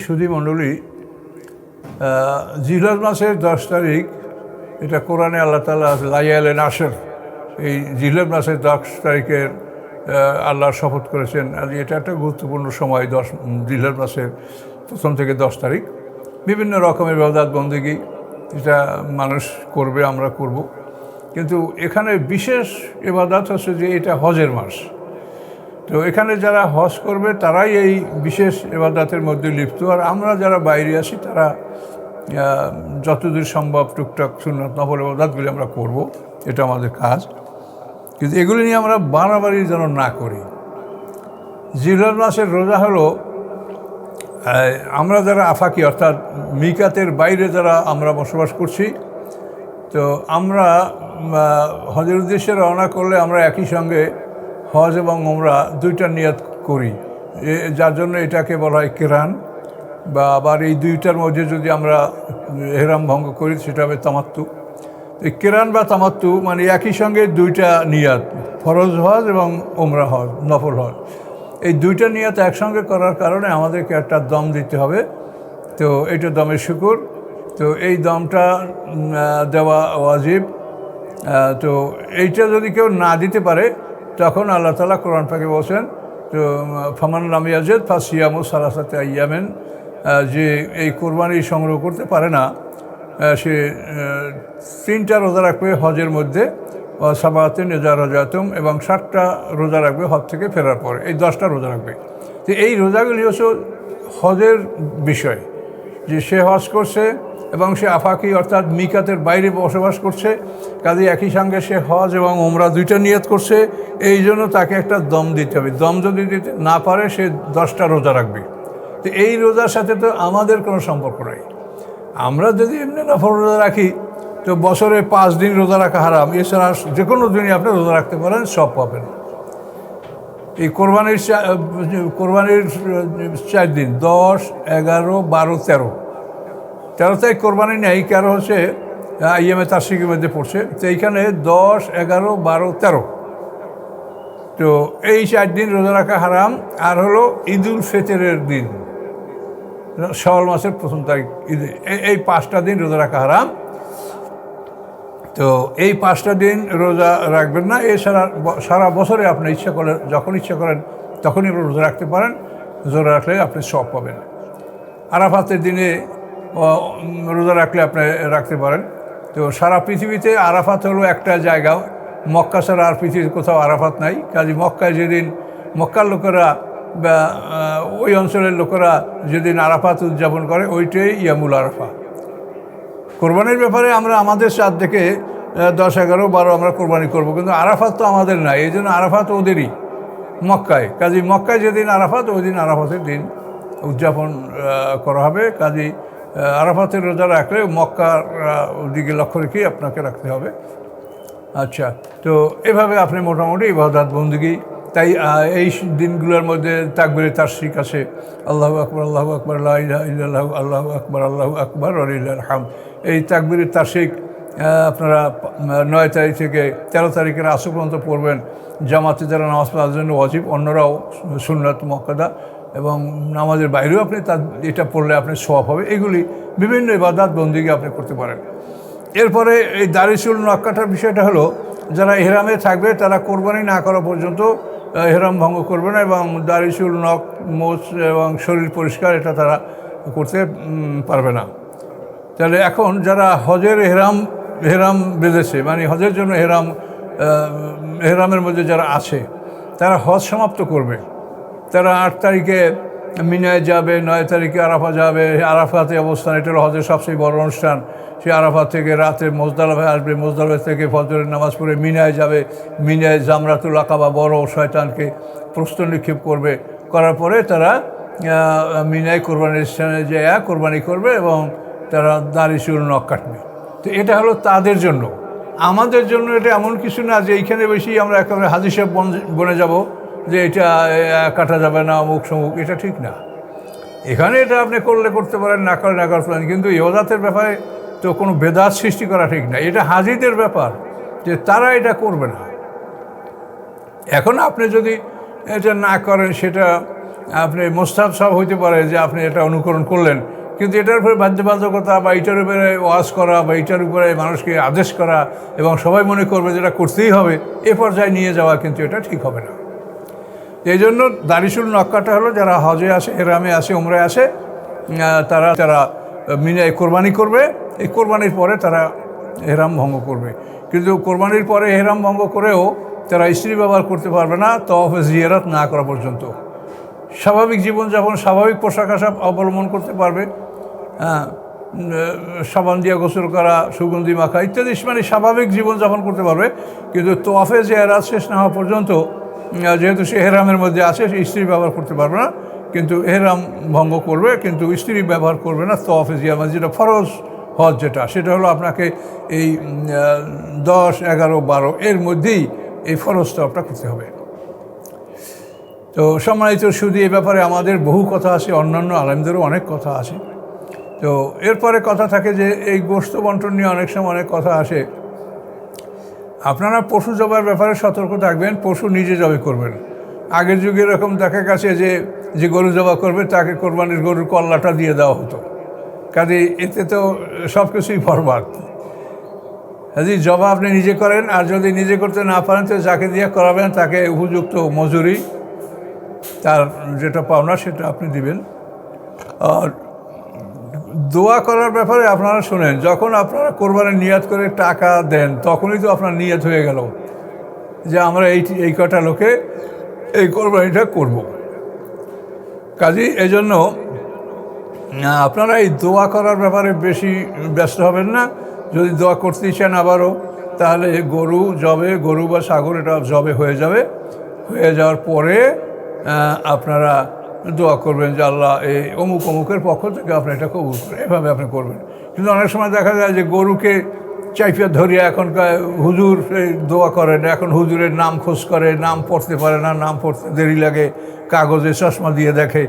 সুধী মণ্ডলী, জিলহজ মাসের 10 তারিখ, এটা কোরআনে আল্লাহ তাআলা লাইয়ালে নাসর, এই জিলহজ মাসের 10 তারিখের আল্লাহ শপথ করেছেন। আজ এটা একটা গুরুত্বপূর্ণ সময়, জিলহজ মাসের 1 থেকে 10 তারিখ। বিভিন্ন রকমের ইবাদত বন্দেগী এটা মানুষ করবে, আমরা করব। কিন্তু এখানে বিশেষ ইবাদত হচ্ছে যে এটা হজের মাস। তো এখানে যারা হজ করবে তারাই এই বিশেষ ইবাদতের মধ্যে লিপ্ত, আর আমরা যারা বাইরে আছি তারা যতদূর সম্ভব টুকটাক সুন্নত নফল ইবাদতগুলি আমরা করব, এটা আমাদের কাজ। কিন্তু এগুলি নিয়ে আমরা বাড়াবাড়ি যেন না করি। জিলহজ মাসের রোজা হলো, আমরা যারা আফাকি অর্থাৎ মিকাতের বাইরে যারা আমরা বসবাস করছি, তো আমরা হজের উদ্দেশ্যে রওনা করলে আমরা একই সঙ্গে হজ এবং ওমরা দুইটা নিয়ত করি, যার জন্য এটাকে বলা হয় কিরান। বা আবার এই দুইটার মধ্যে যদি আমরা এহরাম ভঙ্গ করি সেটা হবে তামাত্তু। এই কিরান বা তামাত্তু মানে একই সঙ্গে দুইটা নিয়ত, ফরজ হজ এবং ওমরা হজ, নফল হজ, এই দুইটা নিয়ত একসঙ্গে করার কারণে আমাদেরকে একটা দম দিতে হবে। তো এটা দমের শুকুর। তো এই দমটা দেওয়া ওয়াজিব। তো এইটা যদি কেউ না দিতে পারে তখন আল্লাহ তাআলা কোরআন পাকে বলছেন, তো ফামান লাম ইয়াজিদ ফাসিয়ামু সালাসাতি আইয়ামিন, যে এই কোরবানি সংগ্রহ করতে পারে না সে 3টা রোজা রাখবে হজের মধ্যে, সাবাতিন ইযা রাজাতুম, এবং 7টা রোজা রাখবে হজ থেকে ফেরার পরে, এই 10টা রোজা রাখবে। তো এই রোজাগুলি হচ্ছে হজের বিষয়, যে সে হজ করছে এবং সে আফাকি অর্থাৎ মিকাতের বাইরে বসবাস করছে, কাজে একই সঙ্গে সে হজ এবং ওমরা দুইটা নিয়ত করছে, এই জন্য তাকে একটা দম দিতে হবে। দম যদি দিতে না পারে সে 10টা রোজা রাখবে। তো এই রোজার সাথে তো আমাদের কোনো সম্পর্ক নেই। আমরা যদি এমনি নফল রোজা রাখি তো বছরে 5 দিন রোজা রাখা হারাম, এছাড়া যে কোনো দিনই আপনি রোজা রাখতে পারেন, সব পাবেন। এই কোরবানির 4 দিন 10, 11, 12, 13 তারিখ কোরবানি নেই, কারো হচ্ছে আইয়ামে তাশরিকের মধ্যে পড়ছে। তো এইখানে 10, 11, 12, 13, তো এই 4 দিন রোজা রাখা হারাম। আর হলো ঈদুল ফিতরের দিন, শাওয়াল মাসের 1 তারিখ, এই 5টা দিন রোজা রাখা হারাম। তো এই 5টা দিন রোজা রাখবেন না। এছাড়া সারা বছরে আপনি ইচ্ছা করেন, যখন ইচ্ছা করেন তখনই রোজা রাখতে পারেন। রোজা রাখলে আপনি সব পাবেন। আরাফাতের দিনে রোজা রাখলে আপনি রাখতে পারেন। তো সারা পৃথিবীতে আরাফাত হলো একটা জায়গা, মক্কা ছাড়া আর পৃথিবীর কোথাও আরাফাত নাই। কাজে মক্কায় যেদিন মক্কার লোকেরা বা ওই অঞ্চলের লোকেরা যেদিন আরাফাত উদযাপন করে, ওইটাই ইয়ামুল আরাফা। কোরবানির ব্যাপারে আমরা আমাদের চাঁদ থেকে 10, 11, 12 আমরা কোরবানি করবো, কিন্তু আরাফাত তো আমাদের নাই, এই জন্য আরাফাত ওদেরই মক্কায়। কাজে মক্কায় যেদিন আরাফাত, ওই দিন আরাফাতের দিন উদযাপন করা হবে। কাজে আরাফাতের রোজা রাখলে মক্কার দিকে লক্ষ্য রেখেই আপনাকে রাখতে হবে। আচ্ছা, তো এভাবে আপনি মোটামুটি ইবাদত বন্দেগী, তাই এই দিনগুলোর মধ্যে তাকবীরে তাশরিক আছে, আল্লাহু আকবার, আল্লাহু আকবার, লা ইলাহা ইল্লাল্লাহু, আল্লাহু আকবার, আল্লাহু আকবার, ওয়া লিল্লাহিল হামদ। এই তাকবীরে তাশরিক আপনারা 9 তারিখ থেকে 13 তারিখের আসর পর্যন্ত পড়বেন। জামাতে যারা নামাজ পড়ার জন্য ওয়াজিব, অন্যরাও সুন্নাত মুআক্কাদা, এবং নামাজের বাইরেও আপনি এটা পড়লে আপনি সওয়াব হবে। এগুলি বিভিন্ন ইবাদত বন্দেগী আপনি করতে পারেন। এরপরে এই দাড়ি-চুল নখ কাটার বিষয়টা হলো, যারা ইহরামে থাকবে তারা কোরবানি না করা পর্যন্ত ইহরাম ভঙ্গ করবে না, এবং দাড়ি-চুল নখ মোছ এবং শরীর পরিষ্কার এটা তারা করতে পারবে না। তাহলে এখন যারা হজের ইহরাম বেঁধেছে, মানে হজের জন্য ইহরামের মধ্যে যারা আছে, তারা হজ সমাপ্ত করবে। তারা 8 তারিখে মিনায় যাবে, 9 তারিখে আরাফা যাবে। আরাফাতে অবস্থান, এটা হলো হজের সবচেয়ে বড় অনুষ্ঠান। সে আরাফা থেকে রাতে মুজদালিফায় আসবে, মুজদালিফা থেকে ফজরের নামাজ পড়ে মিনায় যাবে। মিনায় জামরাতুল আকাবা, বড় শয়তানকে প্রস্তর নিক্ষেপ করবে। করার পরে তারা মিনায় কোরবানির স্থানে যেয়ে কোরবানি করবে, এবং তারা দাড়ি-চুল নখ কাটবে। তো এটা হলো তাদের জন্য। আমাদের জন্য এটা এমন কিছু না যে এইখানে বেশি আমরা একেবারে হাজি সাহেব বনে যাব যে এটা কাটা যাবে না, অমুক সমুক, এটা ঠিক না। এখানে এটা আপনি করলে করতে পারেন, না করলে না করতে পারেন, কিন্তু ইবাদতের ব্যাপারে তো কোনো বেদাত সৃষ্টি করা ঠিক না। এটা হাজিদের ব্যাপার, যে তারা এটা করবে না। এখন আপনি যদি এটা না করেন, সেটা আপনি মোস্তাহাব সব হইতে পারে যে আপনি এটা অনুকরণ করলেন, কিন্তু এটার উপরে বাধ্যবাধকতা বা এটার উপরে ওয়াজ করা বা এটার উপরে মানুষকে আদেশ করা এবং সবাই মনে করবে যেটা করতেই হবে, এ পর্যায়ে নিয়ে যাওয়া কিন্তু এটা ঠিক হবে না। এই জন্য দাড়িশুল নক্কাটা হলো যারা হজে আসে, এহরামে আসে, উমরায় আসে, তারা মিনায় কোরবানি করবে। এই কোরবানির পরে তারা এহরাম ভঙ্গ করবে, কিন্তু কোরবানির পরে এহরাম ভঙ্গ করেও তারা স্ত্রী ব্যবহার করতে পারবে না তওয়াফ জিয়ারত না করা পর্যন্ত। স্বাভাবিক জীবনযাপন, স্বাভাবিক পোশাক আশাক অবলম্বন করতে পারবে, হ্যাঁ, সাবান দিয়ে গোসল করা, সুগন্ধি মাখা ইত্যাদি, মানে স্বাভাবিক জীবনযাপন করতে পারবে। কিন্তু তওয়াফে জিয়ারত শেষ না হওয়া পর্যন্ত, যেহেতু সে এহরামের মধ্যে আছে, সে স্ত্রী ব্যবহার করতে পারবে না, কিন্তু এহরাম ভঙ্গ করবে, কিন্তু স্ত্রী ব্যবহার করবে না তওয়াফে জিয়ারত। যেটা ফরজ হজ, সেটা হলো আপনাকে এই 10, 11, 12 এর মধ্যেই এই ফরজ তওয়াফটা করতে হবে। তো সম্মানিত সুধী, এই ব্যাপারে আমাদের বহু কথা আছে, অন্যান্য আলেমদেরও অনেক কথা আছে। তো এরপরে কথা থাকে যে এই গোশত বন্টন নিয়ে অনেক সময় অনেক কথা আসে। আপনারা পশু জবাইয়ের ব্যাপারে সতর্ক থাকবেন, পশু নিজে জবাই করবেন। আগের যুগে এরকম দেখা গেছে যে গরু জবাই করবে তাকে কোরবানির গরুর কল্লাটা দিয়ে দেওয়া হতো, কাজে এতে তো সব কিছুই বরবাদ। যদি জবা আপনি নিজে করেন, আর যদি নিজে করতে না পারেন তো যাকে দিয়ে করাবেন তাকে উপযুক্ত মজুরি, তার যেটা পাওনা সেটা আপনি দিবেন। আর দোয়া করার ব্যাপারে আপনারা শোনেন, যখন আপনারা কোরবানির নিয়াত করে টাকা দেন তখনই তো আপনার নিয়াত হয়ে গেল যে আমরা এই কটা লোকে এই কোরবানিটা করব। কাজেই এই জন্য আপনারা এই দোয়া করার ব্যাপারে বেশি ব্যস্ত হবেন না। যদি দোয়া করতে চান আবারও, তাহলে গরু বা ছাগল এটা জবে হয়ে যাবে। হয়ে যাওয়ার পরে আপনারা দোয়া করবেন যে আল্লাহ এই অমুকের পক্ষ থেকে আপনি এটা কবুল করেন, এভাবে আপনি করবেন। কিন্তু অনেক সময় দেখা যায় যে গরুকে চাইপিয়া ধরিয়া এখনকার হুজুর দোয়া করেন, এখন হুজুরের নাম খোঁজ করে, নাম পড়তে পারে না, নাম পড়তে দেরি লাগে, কাগজে চশমা দিয়ে দেখে।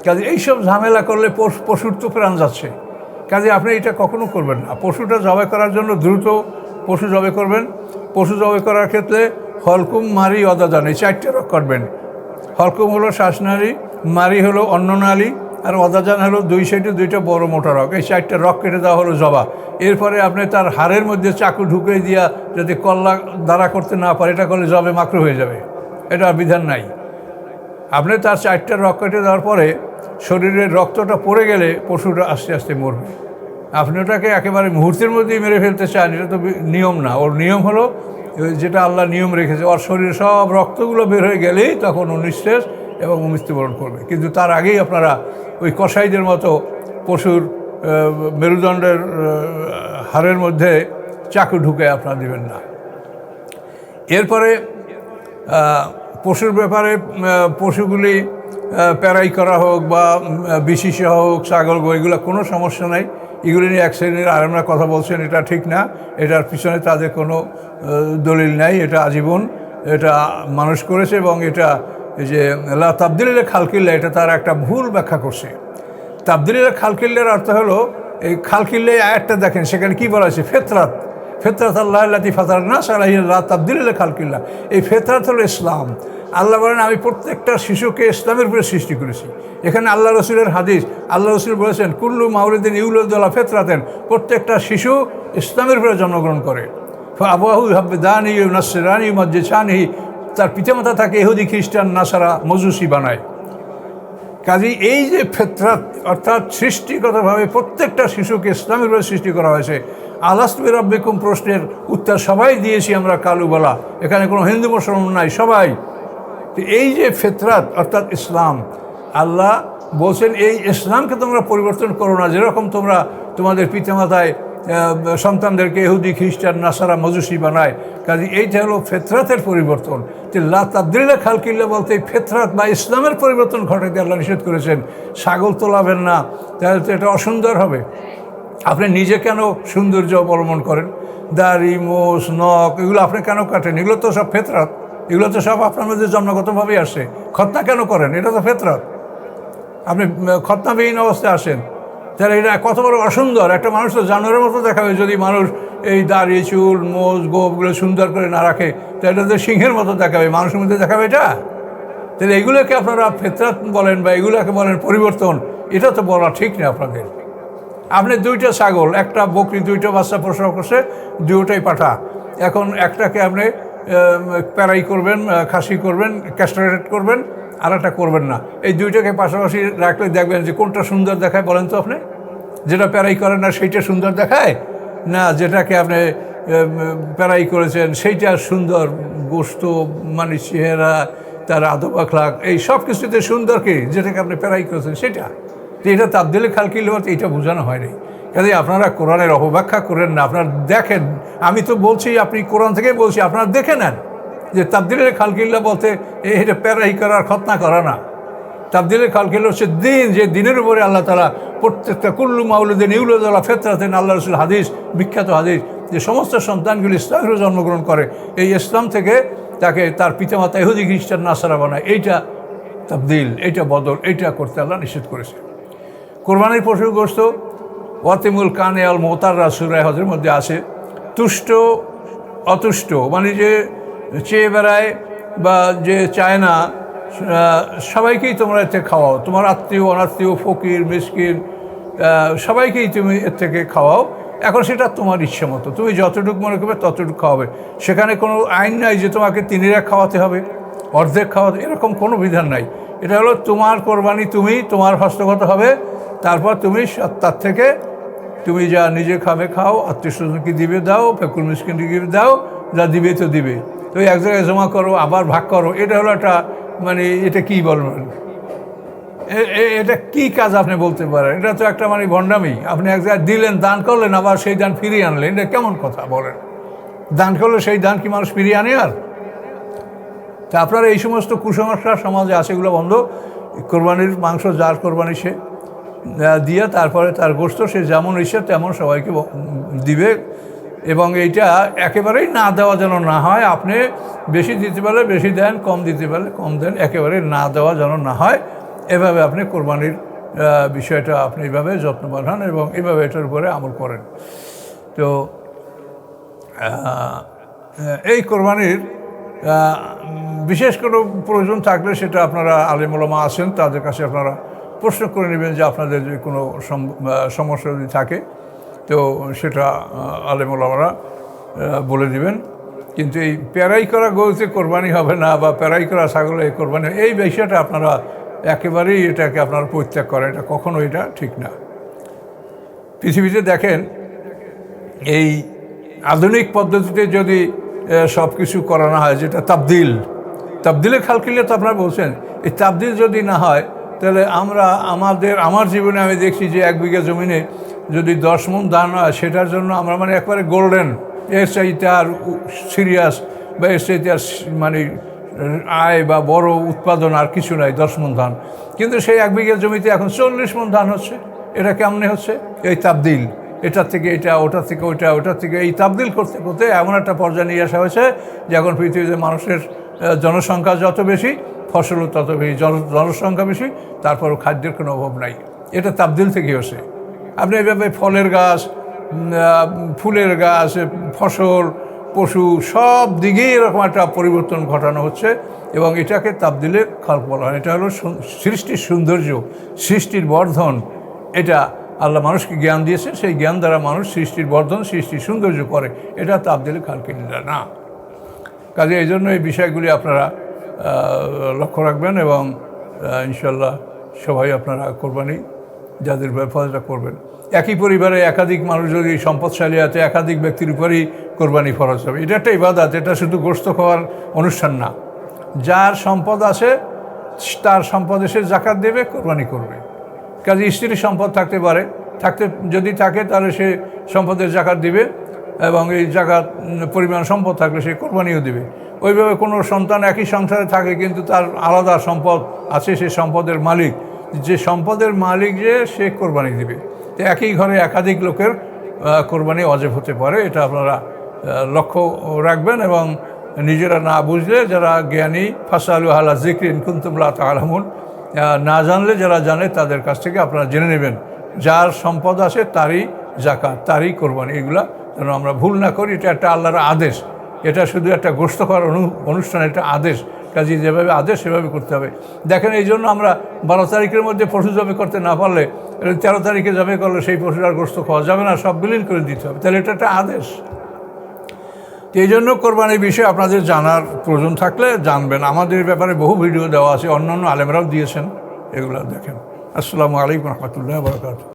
কাজে এইসব ঝামেলা করলে পশুর তো প্রাণ যাচ্ছে। কাজে আপনি এটা কখনো করবেন না। পশুটা জবাই করার জন্য দ্রুত পশু জবাই করবেন। পশু জবাই করার ক্ষেত্রে হলকুম, মারি, অদাজান এই 4টে রক করবেন। হলকুম হলো শ্বাসনালী, মারি হলো অন্ননালী, আর অদাজান হলো 2 সাইডে 2টা বড় মোটা রক। এই 4টে রক কেটে দেওয়া হলো জবা। এরপরে আপনি তার হাড়ের মধ্যে চাকু ঢুকে দিয়া যদি কল্লা দাঁড়া করতে না পারে, এটা করলে জবে মাকরু হয়ে যাবে, এটা বিধান নাই। আপনি তার 4টে রক কেটে দেওয়ার পরে শরীরের রক্তটা পড়ে গেলে পশুটা আস্তে আস্তে মরবে। আপনি ওটাকে একেবারে মুহূর্তের মধ্যেই মেরে ফেলতে চান, এটা তো নিয়ম না। ওর নিয়ম হলো যেটা আল্লাহ নিয়ম রেখেছে, ওর শরীরে সব রক্তগুলো বের হয়ে গেলেই তখন ও নিঃশেষ এবং মৃত্যুবরণ করবে। কিন্তু তার আগেই আপনারা ওই কসাইদের মতো পশুর মেরুদণ্ডের হাড়ের মধ্যে চাকু ঢুকে আপনারা দেবেন না। এরপরে পশুর ব্যাপারে পশুগুলি প্যারাই করা হোক বা বিশিষা হোক, ছাগল গো, এগুলো কোনো সমস্যা নাই। এগুলি নিয়ে এক শ্রেণীর আলেমরা কথা বলছেন, এটা ঠিক না, এটার পিছনে তাদের কোনো দলিল নাই। এটা আজীবন এটা মানুষ করেছে এবং এটা যে লা তাবদিলে খালকিল্লা, এটা তার একটা ভুল ব্যাখ্যা করছে। তাবদিলে খালকিল্লার অর্থ হলো, এই খালকিল্লা আয়াতটা দেখেন, সেখানে কি বলা হয়েছে? ফেতরাত আল্লাহ আল্লাতী ফাতারান নাস আলাইহা লা তাবদিলা খালকিল্লাহ। এই ফেতরাত হলো ইসলাম। আল্লাহ বলেন আমি প্রত্যেকটা শিশুকে ইসলামের উপরে সৃষ্টি করেছি। এখানে আল্লাহ রসুলের হাদিস, আল্লাহ রসুল বলেছেন কুল্লু মাউলিদিন ইউলাদু ফেতরাতেন, প্রত্যেকটা শিশু ইসলামের উপরে জন্মগ্রহণ করে। আবুহু হাব্বিদানি নাসরানি মাজ্জিসানি, তার পিতামাতা থাকে ইহুদি, খ্রিস্টান, নাসারা, মজুসি বানায়। কাজেই এই যে ফেতরাত অর্থাৎ সৃষ্টিগতভাবে প্রত্যেকটা শিশুকে ইসলামের উপরে সৃষ্টি করা হয়েছে। আলাস্তু বিরাব্বিকুম প্রশ্নের উত্তর সবাই দিয়েছি আমরা কালুবালা, এখানে কোনো হিন্দু মুসলমান নাই, সবাই। এই যে ফেতরাত অর্থাৎ ইসলাম, আল্লাহ বলছেন এই ইসলামকে তোমরা পরিবর্তন করো না, যেরকম তোমরা তোমাদের পিতামাতায় সন্তানদেরকে ইহুদি, খ্রিস্টান, নাসারা, মজুসি বানায়। কাজে এইটা হলো ফেতরাতের পরিবর্তন। যে লা তাবদিলা খালকিল্লাহ বলতে এই ফেতরাত বা ইসলামের পরিবর্তন ঘটাতে আল্লাহ নিষেধ করেছেন। ছাগল তোলাবেন না, তাহলে তো এটা অসুন্দর হবে। আপনি নিজে কেন সৌন্দর্য অবলম্বন করেন? দাড়ি, মোষ, নখ এগুলো আপনি কেন কাটেন? এগুলো তো সব ফেতরাত, এগুলো তো সব আপনার মধ্যে জন্মগতভাবেই আসে। খতনা কেন করেন? এটা তো ফেতরাত। আপনি খতনাবিহীন অবস্থায় আসেন, তাহলে এটা কত বড় অসুন্দর। একটা মানুষ তো জানোয়ারের মতো দেখাবে যদি মানুষ এই দাড়ি, চুল, মোষ, গোপগুলো সুন্দর করে না রাখে, তাহলে এটা তো সিংহের মতো দেখাবে, মানুষের মধ্যে দেখাবে এটা। তাহলে এগুলোকে আপনারা ফিতরাত বলেন বা এগুলোকে বলেন পরিবর্তন, এটা তো বলা ঠিক না আপনাদের। আপনি 2টা ছাগল, একটা বকরি 2টা বাচ্চা প্রসব করছে, 2টাই পাঠা। এখন একটাকে আপনি প্যারাই করবেন, খাসি করবেন, ক্যাস্ট্রেট করবেন, আর একটা করবেন না। এই 2টাকে পাশাপাশি রাখলে দেখবেন যে কোনটা সুন্দর দেখায় বলেন তো আপনি? যেটা প্যারাই করেন না সেইটা সুন্দর দেখায়, না যেটাকে আপনি প্যারাই করেছেন সেইটা সুন্দর, গোস্ত মানে চেহারা, তার আদব আখলাক, এই সব কিছুতে সুন্দর কি যেটাকে আপনি প্যারাই করেছেন সেটা। তো এটা তাবদীলে খালকিল ওয়াত, এটা বোঝানো হয়নি। কাজে আপনারা কোরআনের অপব্যাখ্যা করেন না, আপনারা দেখেন। আমি তো বলছি, আপনি কোরআন থেকেই বলছি, আপনারা দেখে নেন যে তাবদীলে খালকিল্লা বলতে এটা প্যারাই করার খতনা করা না। তাবদীলে খালকিল্লা হচ্ছে দিন, যে দিনের উপরে আল্লাহ তাআলা প্রত্যেকটা কুল্লু মাউলুদিন ইউলাদু আলা ফিতরাতিন, আল্লাহ রাসূল হাদিস, বিখ্যাত হাদিস, যে সমস্ত সন্তানগুলি ইসলামে জন্মগ্রহণ করে, এই ইসলাম থেকে তাকে তার পিতামাতা ইহুদি খ্রিস্টান নাসারা বানায়। এইটা তাবদীল, এইটা বদল, এইটা করতে আল্লাহ নিষেধ করেছে। কোরবানির পশুর গোশত ওয়াতিমুল কানে আল মোতাররা সূরা হজের মধ্যে আছে, তুষ্ট অতুষ্ট, মানে যে চেয়ে বেড়ায় বা যে চায় না, সবাইকেই তোমরা এর থেকে খাওয়াও। তোমার আত্মীয় অনাত্মীয়, ফকির মিসকিন, সবাইকেই তুমি এর থেকে খাওয়াও। এখন সেটা তোমার ইচ্ছে মতো, তুমি যতটুকু মনে করবে ততটুকু খাওয়াবে। সেখানে কোনো আইন নাই যে তোমাকে 3 খাওয়াতে হবে, অর্ধেক খাওয়াতে, এরকম কোনো বিধান নাই। এটা হলো তোমার কোরবানি, তুমি তোমার হস্তগত হবে। তারপর তুমি তার থেকে তুমি যা নিজে খাবে খাও, আত্মীয় স্বজনকে দিবে দাও, ফেকুল মিসকিনকে দিবে দাও, যা দিবে তো দিবে। তো এক জায়গায় জমা করো, আবার ভাগ করো, এটা হলো একটা মানে এটা কী বলবেন, এটা কি কাজ আপনি বলতে পারেন? এটা তো একটা মানে ভণ্ডামি। আপনি এক জায়গায় দিলেন, দান করলেন, আবার সেই দান ফিরিয়ে আনলেন, এটা কেমন কথা বলেন? দান করলে সেই দান কি মানুষ ফিরিয়ে আনে? আর তা আপনারা এই সমস্ত কুসংস্কার সমাজে আছে, এগুলো বন্ধ। কোরবানির মাংস যার কোরবানি সে দিয়ে, তারপরে তার গোশত সে যেমন ইচ্ছে তেমন সবাইকে দিবে। এবং এইটা একেবারেই না দেওয়া যেন না হয়। আপনি বেশি দিতে পারলে বেশি দেন, কম দিতে পারলে কম দেন, একেবারে না দেওয়া যেন না হয়। এভাবে আপনি কোরবানির বিষয়টা আপনি এইভাবে যত্নবান হন এবং এইভাবে এটার উপরে আমল করেন। তো এই কোরবানির বিশেষ কোনো প্রয়োজন থাকলে সেটা আপনারা আলেম ওলামা আছেন, তাদের কাছে আপনারা প্রশ্ন করে নেবেন যে আপনাদের যদি কোনো সমস্যা যদি থাকে, তো সেটা আলেম ওলামারা বলে দিবেন। কিন্তু এই প্যারাই করা গরুতে কোরবানি হবে না বা প্যারাই করা ছাগলে কোরবানি, এই বিষয়টা আপনারা একেবারেই এটাকে আপনারা পরিত্যাগ করেন, এটা কখনো এটা ঠিক না। পৃথিবীতে দেখেন, এই আধুনিক পদ্ধতিতে যদি সব কিছু করানো হয়, যেটা তাবদীলে খালকিলে তো আপনারা বলছেন, এই তাবদীল যদি না হয়, তাহলে আমার জীবনে আমি দেখছি যে 1 বিঘা জমিনে যদি 10 মণ ধান হয়, সেটার জন্য আমরা মানে একবারে গোল্ডেন, এর চাইতে আর সিরিয়াস বা এর চাইতে আর মানে আয় বা বড় উৎপাদন আর কিছু নাই, 10 মণ ধান। কিন্তু সেই 1 বিঘা জমিতে এখন 40 মণ ধান হচ্ছে। এটা কেমনে হচ্ছে? এই তাবদীল, এটার থেকে এটা, ওটার থেকে ওইটা, ওটার থেকে এই তাবদীল করতে করতে এমন একটা পর্যায়ে নিয়ে আসা হয়েছে যে এখন পৃথিবীতে মানুষের জনসংখ্যা যত বেশি, ফসলও তত বেশি। জনসংখ্যা বেশি, তারপরও খাদ্যের কোনো অভাব নাই। এটা তাবদীল থেকে হচ্ছে। আপনি এভাবে ফলের গাছ, ফুলের গাছ, ফসল, পশু, সব দিকেই এরকম একটা পরিবর্তন ঘটানো হচ্ছে এবং এটাকে তাবদীলে খালক বলা হয়। এটা হলো সৃষ্টির সৌন্দর্য, সৃষ্টির বর্ধন। এটা আল্লাহ মানুষকে জ্ঞান দিয়েছে, সেই জ্ঞান দ্বারা মানুষ সৃষ্টির বর্ধন, সৃষ্টির সৌন্দর্য করে। এটা তাবদীলে খালকিল্লা না। কাজে এই জন্য এই বিষয়গুলি আপনারা লক্ষ্য রাখবেন এবং ইনশাল্লাহ সবাই আপনারা কোরবানি যাদের ব্যাপারটা করবেন। একই পরিবারে একাধিক মানুষ যদি সম্পদশালী আছে, একাধিক ব্যক্তির উপরেই কোরবানি ফরজ হবে। এটা একটা ইবাদত, এটা শুধু গোশত খাওয়ার অনুষ্ঠান না। যার সম্পদ আছে তার সম্পদ এসে জাকাত দেবে, কোরবানি করবে। কাজে স্ত্রীর সম্পদ থাকতে পারে, যদি থাকে তাহলে সে সম্পদের জাকাত দিবে এবং এই জাকাত পরিমাণ সম্পদ থাকলে সে কোরবানিও দিবে। ওইভাবে কোনো সন্তান একই সংসারে থাকে কিন্তু তার আলাদা সম্পদ আছে, সে সম্পদের মালিক, যে সম্পদের মালিক যে সে কোরবানি দিবে। তো একই ঘরে একাধিক লোকের কোরবানি ওয়াজিব হতে পারে, এটা আপনারা লক্ষ্য রাখবেন। এবং নিজেরা না বুঝলে যারা জ্ঞানী, ফাসালু আলা যিকরি ইন কুনতুম লা তা'লামুন, না জানলে যারা জানে তাদের কাছ থেকে আপনারা জেনে নেবেন। যার সম্পদ আছে তারই জাকাত, তারই কোরবানি, এগুলা যেন আমরা ভুল না করি। এটা একটা আল্লাহর আদেশ, এটা শুধু একটা গোশত খাওয়ার অনুষ্ঠান, এটা আদেশ। কাজে যেভাবে আদেশ সেভাবে করতে হবে। দেখেন এই জন্য আমরা 12 তারিখের মধ্যে পশু জবাই করতে না পারলে 13 তারিখে জবাই করলে সেই পশুটার গোশত খাওয়া যাবে না, সব বিলীন করে দিতে হবে। তাহলে এটা একটা আদেশ। তো এই জন্য কোরবানির বিষয়ে আপনাদের জানার প্রয়োজন থাকলে জানবেন। আমাদের ব্যাপারে বহু ভিডিও দেওয়া আছে, অন্যান্য আলেমরাও দিয়েছেন, এগুলো দেখেন। আসসালামু আলাইকুম রহমতুল্লাহ বারাকাতুহু।